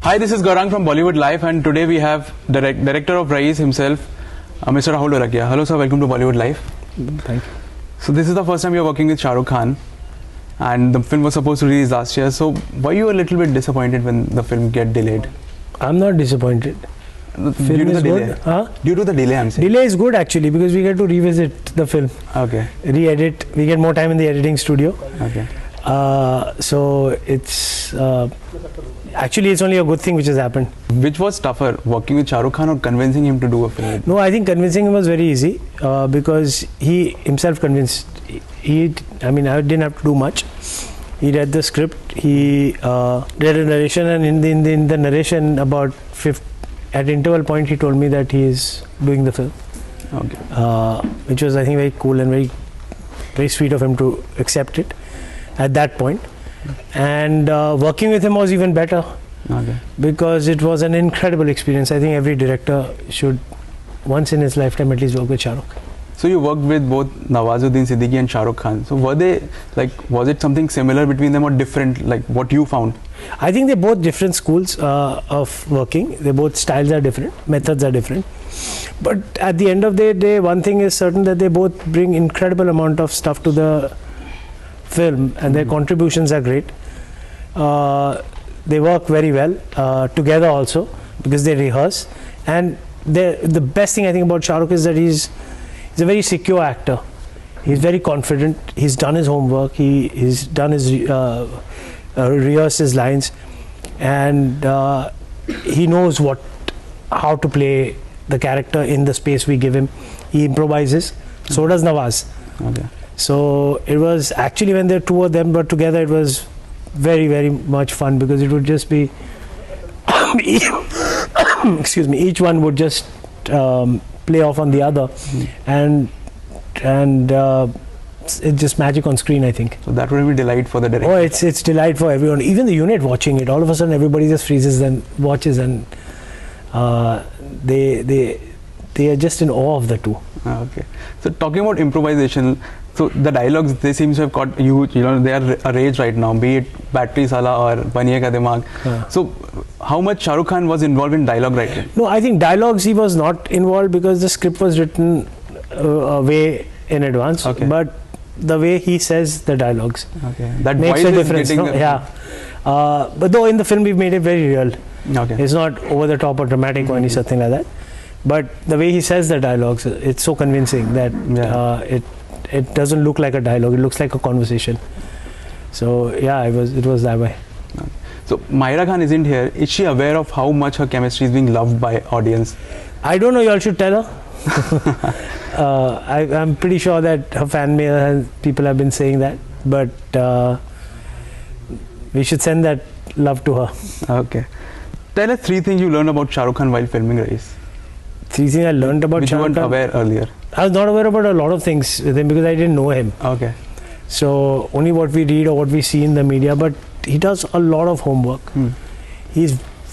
Hi, this is Gaurang from Bollywood Live, and today we have director of Raees himself, Mr. Rahul Orakia. Hello sir, welcome to Bollywood Live. Thank you. So this is the first time you're working with Shah Rukh Khan, and the film was supposed to release last year. So were you a little bit disappointed when the film get delayed? I'm not disappointed. Due to the delay? Due to the delay, I'm saying. Delay is good actually because we get to revisit the film. Okay. Re-edit. We get more time in the editing studio. Okay. So it's actually it's only a good thing which has happened. Which was tougher, working with Shah Rukh Khan or convincing him to do a film? No, I think convincing him was very easy because he himself convinced. I didn't have to do much. He read the script. He read a narration, and in the narration at interval point he told me that he is doing the film. Okay. Which was I think very cool and very very sweet of him to accept it at that point. And working with him was even better. Okay. Because it was an incredible experience. I think every director should once in his lifetime at least work with Shah Rukh. So you worked with both Nawazuddin Siddiqui and Shah Rukh Khan. So were they was it something similar between them or different, like what you found? I think they're both different schools of working. They both styles are different, methods are different. But at the end of the day, one thing is certain, that they both bring incredible amount of stuff to the film, and their contributions are great. They work very well together also because they rehearse. And the best thing I think about Shah Rukh is that he's a very secure actor. He's very confident. He's done his homework. He's done his rehearsed his lines, and he knows how to play the character in the space we give him. He improvises. So does Nawaz. Okay. So it was actually, when the two of them were together, it was very very much fun because it would just be excuse me, each one would just play off on the other, and it's just magic on screen, I think. So that would be a delight for the director. Oh, it's delight for everyone, even the unit watching it. All of a sudden everybody just freezes and watches, and they are just in awe of the two. Okay. So talking about improvisation, so the dialogues, they seem to have got huge, they are a rage right now, be it Battery Sala or Baniye Ka Dimag. So how much Shah Rukh Khan was involved in dialogue writing? No, I think dialogues he was not involved because the script was written way in advance. Okay. But the way he says the dialogues, okay, that makes a difference. No? Yeah. But though in the film we've made it very real. Okay. It's not over the top or dramatic or any something like that. But the way he says the dialogues, it's so convincing that it doesn't look like a dialogue. It looks like a conversation. So yeah, it was that way. Okay. So Myra Khan isn't here. Is she aware of how much her chemistry is being loved by audience? I don't know. You all should tell her. I'm pretty sure that her fan mail people have been saying that, but we should send that love to her. Okay. Tell us 3 things you learned about Shah Rukh Khan while filming Raees. 3 things I learned about which Shah you Rukh weren't Khan. aware earlier. I was not aware about a lot of things with him because I didn't know him. Okay. So only what we read or what we see in the media, but he does a lot of homework.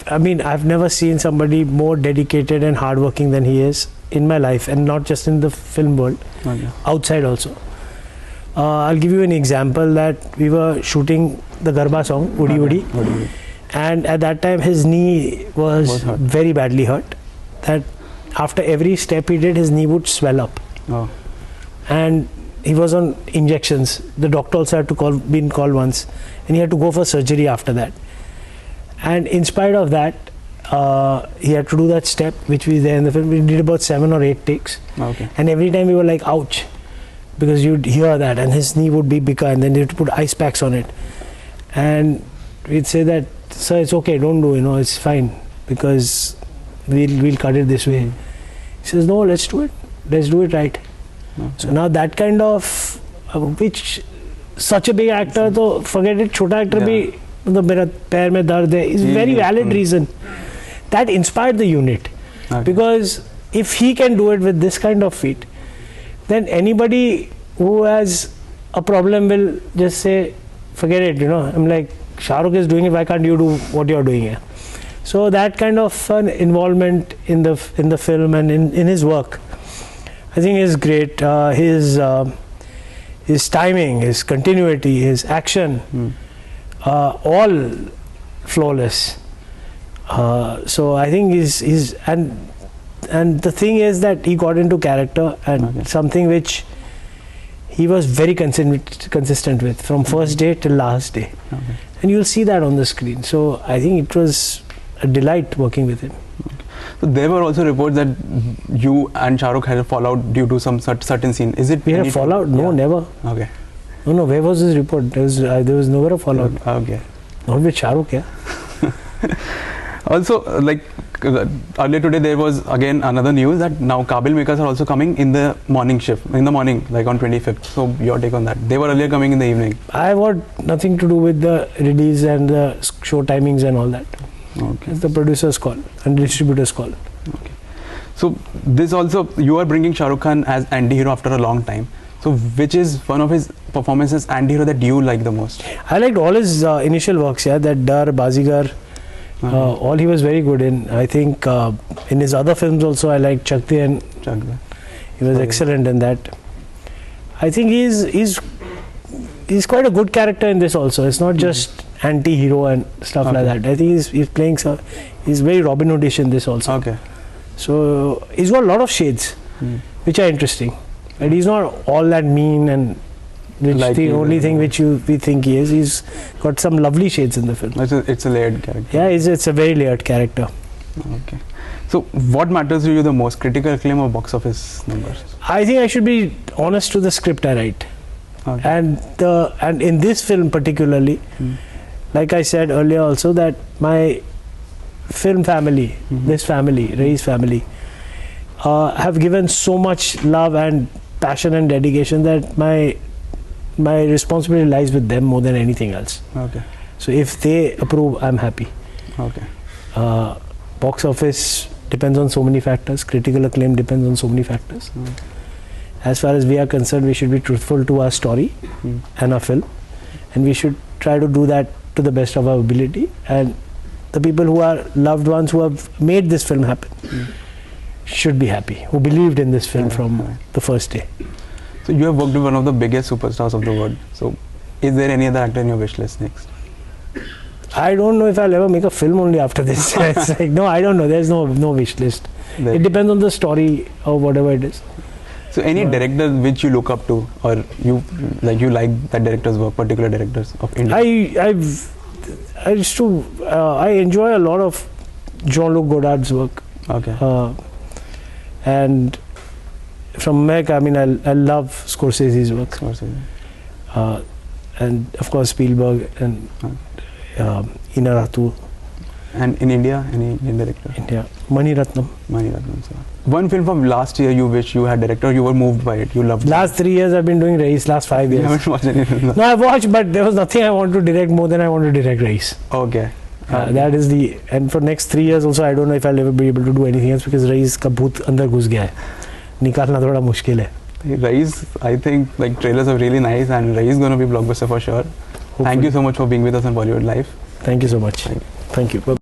I've never seen somebody more dedicated and hardworking than he is in my life, and not just in the film world, outside also. I'll give you an example that we were shooting the Garba song, Udi Udi, and at that time his knee was very badly hurt. That after every step he did, his knee would swell up. Oh. And he was on injections. The doctor also had been called once, and he had to go for surgery after that. And in spite of that, he had to do that step, which was there in the film. We did about 7 or 8 takes. Okay. And every time we were like, ouch, because you'd hear that, and his knee would be bigger, and then they had to put ice packs on it. And we'd say that, sir, it's okay, don't do, it's fine, because we'll cut it this way. He says, no, let's do it right. Okay. So now that kind of, which such a big actor, so forget it, chota actor bhi, मेरा पैर में दर्द है, is very valid reason. That inspired the unit. Okay. Because if he can do it with this kind of feat, then anybody who has a problem will just say, forget it, I'm like, Shah Rukh is doing it, why can't you do what you're doing here? So that kind of involvement in the film and in his work, I think is great. His timing, his continuity, his action, all flawless. So I think he's and the thing is that he got into character and something which he was very consistent with from first day till last day, and you'll see that on the screen. So I think it was a delight working with him. So there were also reports that you and Shah Rukh had a fallout due to some certain scene. Is it? We had a fallout? No, never. Okay. No. Where was this report? There was nowhere a fallout. Okay. Not with Shah Rukh, yeah. Also, earlier today there was again another news that now Kaabil makers are also coming in the morning shift, in the morning, like on 25th. So your take on that? They were earlier coming in the evening. I want nothing to do with the release and the show timings and all that. Okay. It's the producer's call and distributor's call. Okay. So this also, you are bringing Shah Rukh Khan as anti-hero after a long time. So which is one of his performances anti-hero that you like the most? I liked all his initial works, yeah, that Dar, Bazigar, all he was very good in. I think in his other films also I liked Chak-De and he was excellent in that. I think he's quite a good character in this also. It's not just anti-hero and stuff like that. I think he's playing he's very Robin Hoodish in this also. Okay. So he's got a lot of shades which are interesting. And he's not all that mean and which like the only thing which we think he is. He's got some lovely shades in the film. It's a layered character. Yeah, it's a very layered character. Okay. So what matters to you the most, critical acclaim or box office numbers? I think I should be honest to the script I write. Okay. And in this film particularly, like I said earlier also, that my film family, this family, Raees family, have given so much love and passion and dedication that my responsibility lies with them more than anything else. Okay. So if they approve, I'm happy. Okay. Box office depends on so many factors. Critical acclaim depends on so many factors. As far as we are concerned, we should be truthful to our story and our film, and we should try to do that to the best of our ability. And the people who are loved ones who have made this film happen should be happy, who believed in this film from the first day. So you have worked with one of the biggest superstars of the world. So is there any other actor in your wish list next? I don't know if I'll ever make a film only after this. It's like, no, I don't know. There's no wish list. It depends on the story or whatever it is. So any director which you look up to, or you like that director's work, particular directors of India? I enjoy a lot of Jean-Luc Godard's work. Okay. And from America, I mean, I love Scorsese's work. And of course Spielberg and Inarritu. And in India, any Indian director? India, Mani Ratnam. So. One film from last year you wish you had directed, you were moved by it, you loved it. Last 3 years I've been doing Raees, last 5 years. You haven't watched any film? No, I've watched, but there was nothing I wanted to direct more than I want to direct Raees. Okay. That is and for next 3 years also I don't know if I'll ever be able to do anything else because Raees ka bhoot andar ghus gaya hai. Nikalna thoda mushkil hai. Raees, I think like trailers are really nice and Raees is going to be blockbuster for sure. Hopefully. Thank you so much for being with us on Bollywood Live. Thank you so much. Thank you.